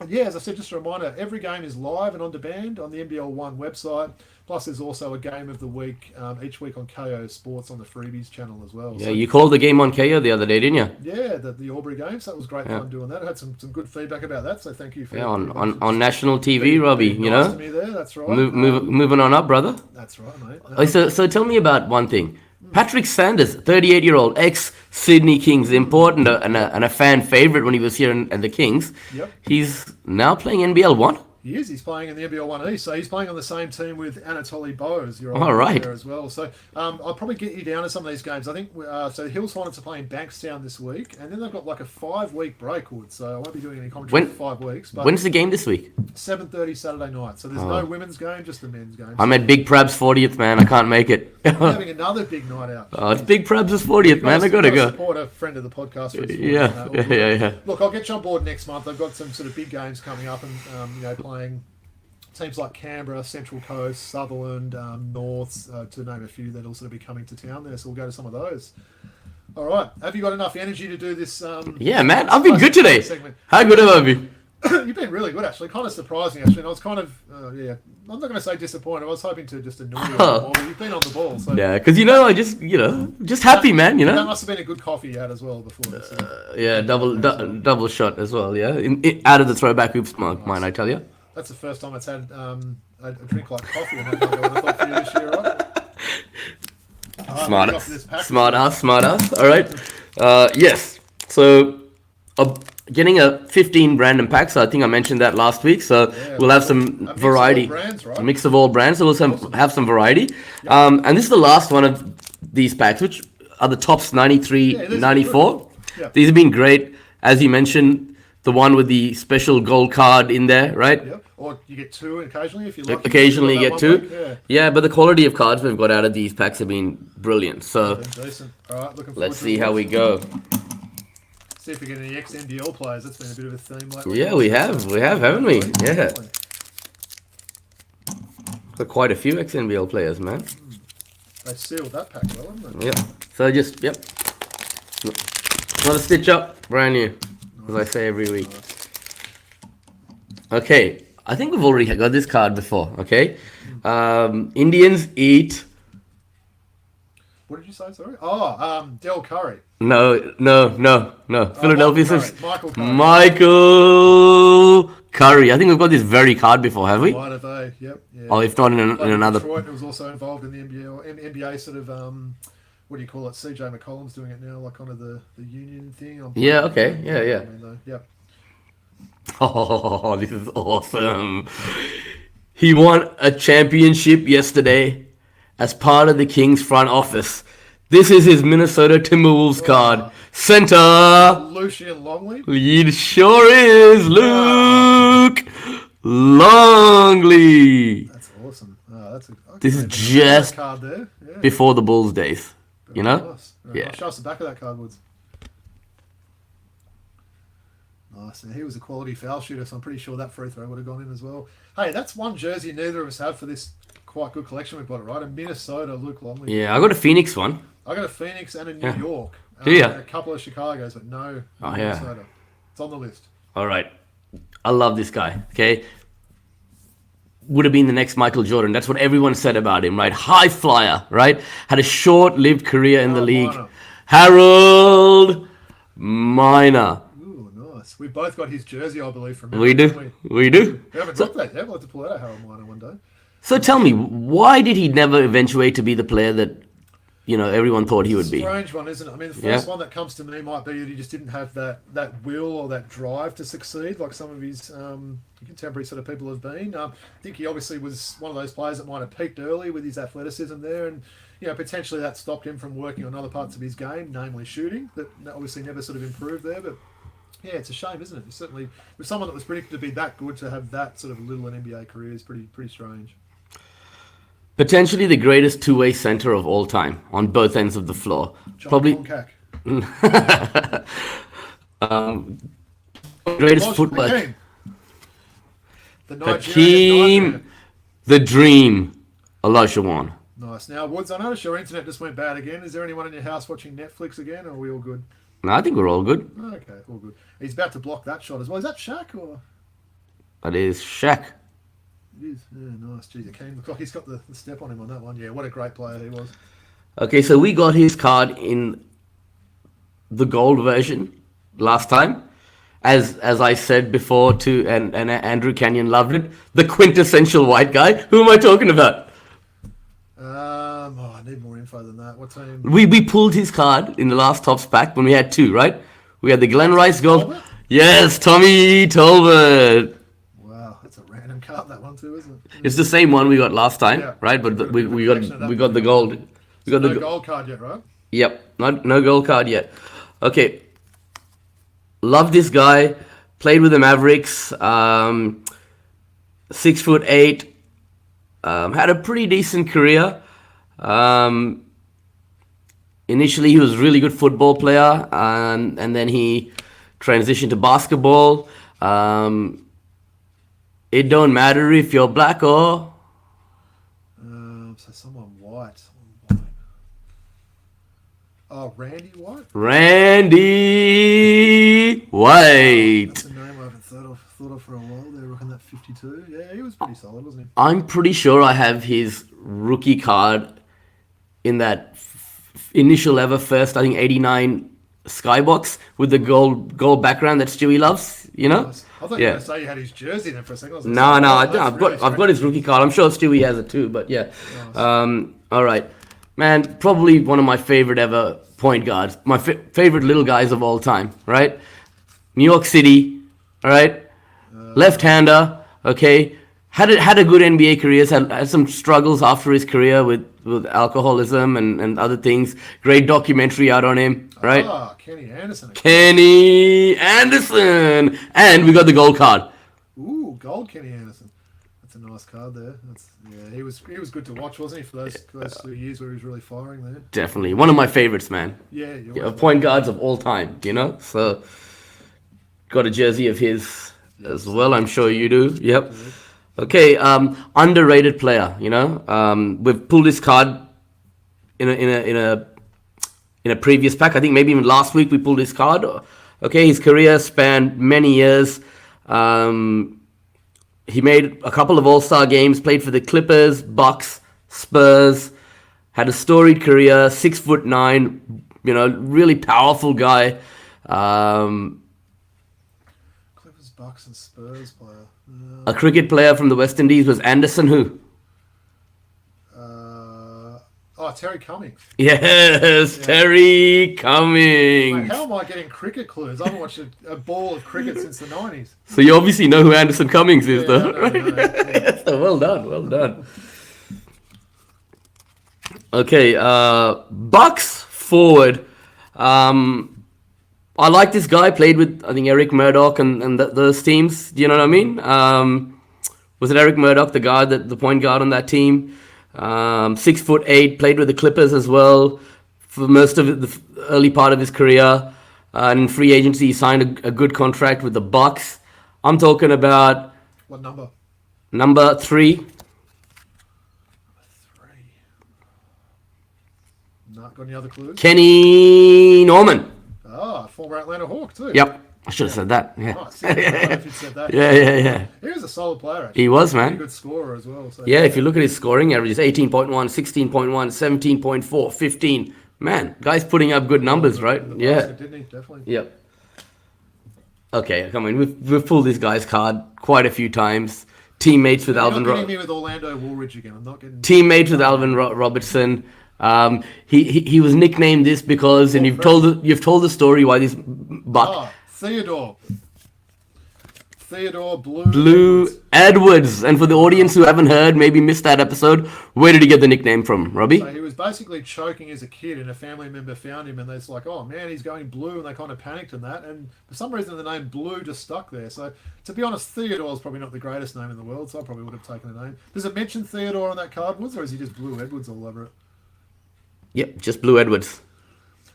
And yeah, as I said, just a reminder, every game is live and on demand on the NBL1 website. Plus, there's also a game of the week each week on KO Sports on the Freebies channel as well. Yeah, so, you called the game on KO the other day, didn't you? Yeah, the Albury games. That was great fun doing that. I had some good feedback about that, so thank you for on national TV, Robbie. Nice to me there. That's right. Moving on up, brother. That's right, mate. So tell me about one thing. Patrick Sanders, 38-year-old, ex-Sydney Kings, important and a fan favourite when he was here at the Kings. Yep. He's now playing NBL 1. He is. He's playing in the NBL1 East, so he's playing on the same team with Anatoly Bose. You're right there as well. So I'll probably get you down to some of these games. I think so. The Hills Hornets are playing Bankstown this week, and then they've got like a 5-week break, Wood. So I won't be doing any commentary for 5 weeks. But when's the game this week? 7:30 Saturday night. So there's no women's game, just the men's game. I'm at Big Prab's 40th, man. I can't make it. We're having another big night out. Oh, it's Big Prab's 40th, man. I gotta go. Support a friend of the podcast. For Yeah. Look, I'll get you on board next month. I've got some sort of big games coming up, and playing teams like Canberra, Central Coast, Sutherland, North, to name a few that'll sort of be coming to town there. So we'll go to some of those. All right. Have you got enough energy to do this? Yeah, man. I've been good today. Segment? How good have I been? You've been really good, actually. Kind of surprising, actually. And I was kind of, I'm not going to say disappointed. I was hoping to just annoy you a bit more, but you've been on the ball. So. Yeah, because, I just happy, man, That must have been a good coffee you had as well before this. Yeah, double shot as well, yeah. Out of the Throwback Hoops mine, I tell you. That's the first time it's had a drink like coffee. And I would have thought for you this year, right? Smart ass. All right. Yes. So, getting a 15 random packs. So I think I mentioned that last week. So we'll have some variety. Brands, right? A mix of all brands. So we'll have some variety. Yep. And this is the last one of these packs, which are the tops 93, 94. Yep. These have been great. As you mentioned, the one with the special gold card in there, right? Yep. Or you get two occasionally if you like. Occasionally you get two. Yeah, but the quality of cards we've got out of these packs have been brilliant. So decent. All right, looking forward let's see how we go. See if we get any ex-NBL players. That's been a bit of a theme lately. Yeah, we have, haven't we? Yeah. Got quite a few ex-NBL players, man. They sealed that pack well, haven't they? Yep. So not a stitch up, brand new, as I say every week. Okay, I think we've already got this card before, okay? Indians eat... What did you say, sorry? Oh, Del Curry. No. Philadelphia Sixers. Michael Curry. I think we've got this very card before, have we? Might have they? Yep. Yeah. Oh, if not in another. Detroit was also involved in the NBA sort of what do you call it? CJ McCollum's doing it now, like kind of the union thing. Yeah. Okay. Yeah. Yep. Oh, this is awesome. He won a championship yesterday as part of the Kings front office. This is his Minnesota Timberwolves card. Center. Lucian Longley. It sure is. Luke Longley. That's awesome. This is just card there. Yeah. Before the Bulls days. You know? Nice. Yeah. Show us the back of that card, Woods. Nice. And he was a quality foul shooter, so I'm pretty sure that free throw would have gone in as well. Hey, that's one jersey neither of us have for this quite good collection we've got, right? A Minnesota Luke Longley. Yeah, I got a Phoenix one. I got a Phoenix and a New York. Yeah. A couple of Chicagos, but no Oh, Minnesota. yeah. It's on the list. All right. I love this guy, okay? Would have been the next Michael Jordan. That's what everyone said about him, right? High flyer, right? Had a short-lived career in the league. Minor. Harold Miner. Ooh, nice. We both got his jersey, I believe, from him. We do. We haven't looked at that. I'd like to pull out a Harold Miner one day. So tell me, why did he never eventuate to be the player that, everyone thought he would be? Strange one, isn't it? I mean, the first one that comes to me might be that he just didn't have that will or that drive to succeed like some of his contemporary sort of people have been. I think he obviously was one of those players that might have peaked early with his athleticism there, and potentially that stopped him from working on other parts of his game, namely shooting. That obviously never sort of improved there, but yeah, it's a shame, isn't it? It's certainly, with someone that was predicted to be that good, to have that sort of little an NBA career is pretty strange. Potentially the greatest two-way center of all time on both ends of the floor. Probably greatest footwork. Hakeem, the Dream, Olajuwon. Nice. Now, Woods, I noticed your internet just went bad again. Is there anyone in your house watching Netflix again, or are we all good? No, I think we're all good. Okay, all good. He's about to block that shot as well. Is that Shaq or? That is Shaq. It is. Yeah, nice. Geez, Hakeem looks like he's got the step on him on that one. Yeah, what a great player he was. Okay, so we got his card in the gold version last time. As I said before too, and Andrew Canyon loved it. The quintessential white guy. Who am I talking about? I need more info than that. What team? We pulled his card in the last Tops pack when we had two, right? We had the Glen Rice gold. Tolbert? Yes, Tommy Tolbert. Wow, that's a random card, that one too, isn't it? It's the same one we got last time, right? But we got the gold. We got no gold card yet, right? Yep, no gold card yet. Okay. Love this guy. Played with the Mavericks. 6'8". Had a pretty decent career. Initially, he was a really good football player, and then he transitioned to basketball. It don't matter if you're black or... So someone white. Someone white. Oh, Randy White? Randy White. That's a name I haven't thought of for a while. They're rocking that 52. Yeah, he was pretty solid, wasn't he? I'm pretty sure I have his rookie card in that initial ever first, I think, 89 Skybox with the gold background that Stewie loves, you know? Nice. I thought you were going to say you had his jersey then for a second. I was like, No, oh, I've got his rookie card. I'm sure Stewie has it too, but yeah. Nice. All right. Man, probably one of my favorite ever point guards. My favorite little guys of all time, right? New York City, all right? Left-hander, okay? Had a good NBA career, had some struggles after his career with alcoholism and other things. Great documentary out on him, right? Ah, Kenny Anderson. Kenny Anderson! And we got the gold card. Ooh, gold Kenny Anderson. That's a nice card there. He was good to watch, wasn't he, for those 2 years where he was really firing there? Definitely. One of my favorites, man. Yeah, point guards of all time, you know? So, got a jersey of his as well, I'm sure you do. Yep. Okay, underrated player, you know? We've pulled this card in a previous pack. I think maybe even last week we pulled this card. Okay, his career spanned many years. He made a couple of All-Star games, played for the Clippers, Bucks, Spurs, had a storied career, 6'9", you know, really powerful guy. Clippers, Bucks, and Spurs player. A cricket player from the West Indies was Anderson who? Terry Cummings. Yes, yeah. Terry Cummings. Mate, how am I getting cricket clues? I haven't watched a ball of cricket since the 90s. So you obviously know who Anderson Cummings is, though, no, right? no, yeah. So well done. Okay, Bucks forward. I like this guy. Played with, I think, Eric Murdoch and those teams. Do you know what I mean? Was it Eric Murdoch, the guy, the point guard on that team? 6'8", played with the Clippers as well for most of the early part of his career. And in free agency, he signed a good contract with the Bucks. I'm talking about... What number? Number 3. Number 3. Not got any other clues? Kenny Norman. Ah, former Atlanta Hawk too. Yep. I should have said that. Yeah. Nice. I don't know if you said that. Yeah. He was a solid player, actually. He was, man. A good scorer as well. So. Yeah, if you look at his scoring averages, 18.1, 16.1, 17.4, 15. Man, guy's putting up good numbers, right? Yeah. Basket, didn't he? Definitely. Yep. Okay, come on. We've pulled this guy's card quite a few times. Teammates with Alvin. You're not getting me with Orlando Woolridge again. I'm not getting. Teammates with Alvin Robertson. He was nicknamed this because, and you've told the story why this buck. Theodore Blue Edwards. And for the audience who haven't heard, maybe missed that episode, where did he get the nickname from, Robbie? So he was basically choking as a kid, and a family member found him, and they're like, "Oh man, he's going blue," and they kind of panicked in that, and for some reason the name Blue just stuck there. So to be honest, Theodore's probably not the greatest name in the world, so I probably would have taken the name. Does it mention Theodore on that card, Woods, or is he just Blue Edwards all over it? Yep, just Blue Edwards.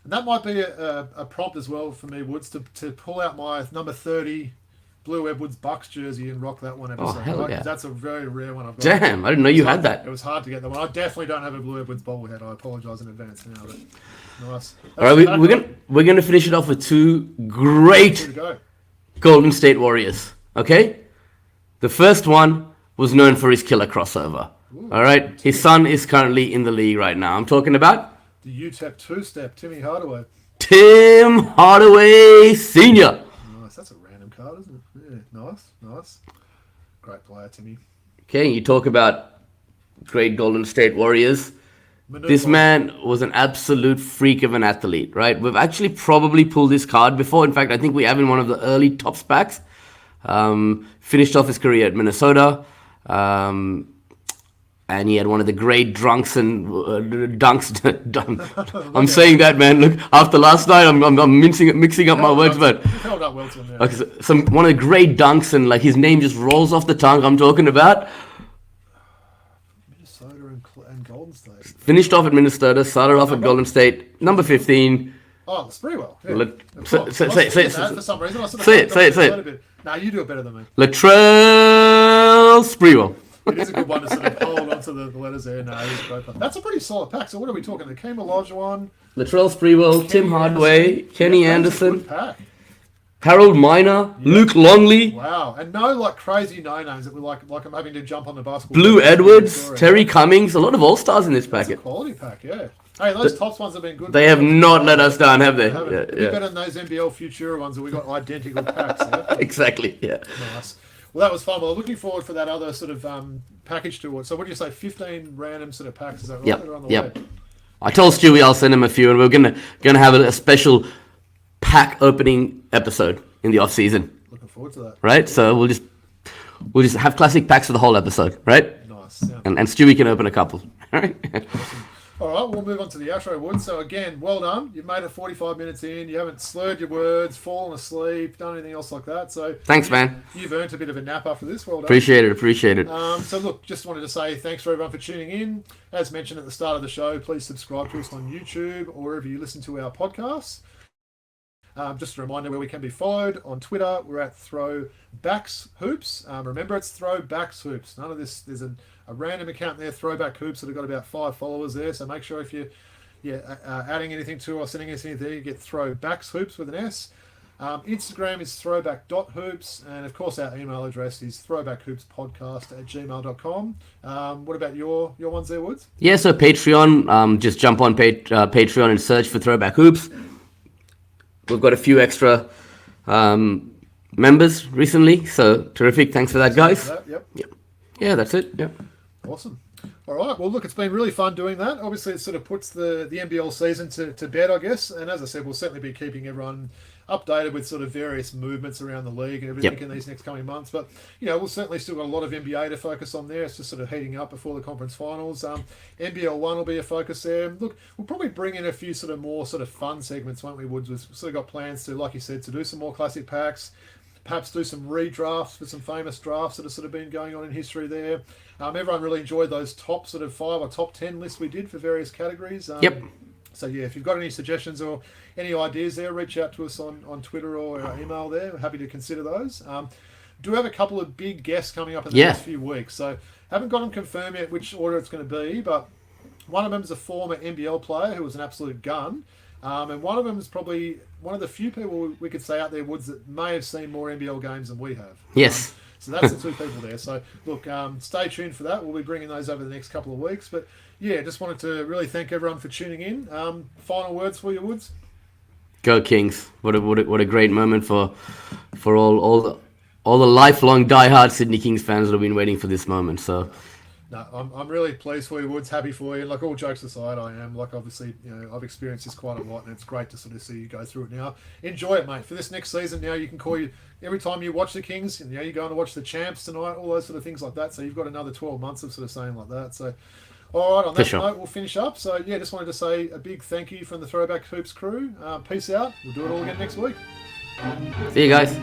And that might be a prompt as well for me, Woods, to pull out my number 30 Blue Edwards Bucks jersey and rock that one episode. Oh, hell yeah. That's a very rare one I've got. Damn, I didn't know you had that. It was hard to get that one. I definitely don't have a Blue Edwards bobblehead. I apologise in advance now. But nice. All right, we're gonna finish it off with 2 great Golden State Warriors. Okay, the first one was known for his killer crossover. Ooh, all right, his son is currently in the league right now. I'm talking about the UTEP two-step, Timmy Hardaway. Tim Hardaway Sr. Nice. That's a random card, isn't it? Yeah, nice. Great player, Timmy. Okay, you talk about great Golden State Warriors. This man was an absolute freak of an athlete, right? We've actually probably pulled this card before. In fact, I think we have in one of the early top packs. Finished off his career at Minnesota. And he had one of the great drunks and dunks. I'm saying that, man. Look, after last night, I'm mixing up my words, but held up well to him, yeah. Okay, one of the great dunks, and like his name just rolls off the tongue. I'm talking about Minnesota and Golden State. Finished off at Minnesota, started off at Golden State, number 15. Oh, Sprewell. Yeah. Say it. For some reason, I sort of say it. No, you do it better than me. Latrell Latrell Sprewell. It is a good one to sort of hold onto the letters there. No, it is great. That's a pretty solid pack. So what are we talking? The Hakeem Olajuwon, Latrell Sprewell, Tim Hardaway, Kenny Anderson, pack. Harold Miner, Luke Longley. Wow, and no like crazy no-names that were like I'm having to jump on the basketball. Blue Edwards, Terry Cummings, a lot of all-stars in this packet. Quality pack, yeah. Hey, those tops ones have been good. They have not let us down, have they? Yeah. Better than those NBL Futura ones that we got identical packs. Yeah? Exactly, yeah. Nice. Well, that was fun. Well, looking forward for that other sort of package to it. So what do you say, 15 random sort of packs? Is that right? Yep, They're on the yep. way. I told Stewie I'll send him a few, and we're gonna have a special pack opening episode in the off season. Looking forward to that. Right, so we'll just have classic packs for the whole episode, right? Nice. And Stewie can open a couple. All right. All right, we'll move on to the outro, Wood. So again, well done. You've made it 45 minutes in. You haven't slurred your words, fallen asleep, done anything else like that. So thanks, man. You've earned a bit of a nap after this. Well done. Appreciate it. So look, just wanted to say thanks for everyone for tuning in. As mentioned at the start of the show, please subscribe to us on YouTube or wherever you listen to our podcasts. Just a reminder where we can be followed on Twitter. We're at Throwbacks Hoops. Remember, it's Throwbacks Hoops. None of this. There's a random account there, Throwback Hoops, that have got about 5 followers there. So make sure if you're adding anything to or sending us anything there, you get Throwbacks Hoops with an S. Instagram is throwback.hoops, and of course our email address is throwbackhoopspodcast@gmail.com. What about your ones there, Woods? Yeah, so Patreon. Just jump on Patreon and search for Throwback Hoops. We've got a few extra members recently, so terrific. Thanks for that, guys. Yep. Yeah, that's it. Yep. Awesome. All right. Well, look, it's been really fun doing that. Obviously, it sort of puts the NBL season to bed, I guess. And as I said, we'll certainly be keeping everyone updated with sort of various movements around the league and everything in these next coming months. But, we'll certainly still got a lot of NBA to focus on there. It's just sort of heating up before the conference finals. NBL1 will be a focus there. Look, we'll probably bring in a few sort of more sort of fun segments, won't we, Woods? We've sort of got plans to, like you said, to do some more classic packs, perhaps do some redrafts for some famous drafts that have sort of been going on in history there. Everyone really enjoyed those top sort of 5 or top 10 lists we did for various categories. So, if you've got any suggestions or any ideas there, reach out to us on Twitter or our email there. We're happy to consider those. Do have a couple of big guests coming up in the next few weeks. So, haven't got them confirmed yet which order it's going to be, but one of them is a former NBL player who was an absolute gun. And one of them is probably one of the few people we could say out there, Woods, that may have seen more NBL games than we have. Yes. So that's the 2 people there. So look, stay tuned for that. We'll be bringing those over the next couple of weeks. But yeah, just wanted to really thank everyone for tuning in. Final words for you, Woods? Go Kings! What a great moment for all the lifelong diehard Sydney Kings fans that have been waiting for this moment. So. No, I'm really pleased for you, Woods. Happy for you. Like, all jokes aside, I am. Like, obviously, I've experienced this quite a lot, and it's great to sort of see you go through it now. Enjoy it, mate. For this next season, now you can call you every time you watch the Kings. You're going to watch the Champs tonight, all those sort of things like that. So you've got another 12 months of sort of saying like that. So, all right, on that note, we'll finish up. So yeah, just wanted to say a big thank you from the Throwback Hoops crew. Peace out. We'll do it all again next week. See you guys.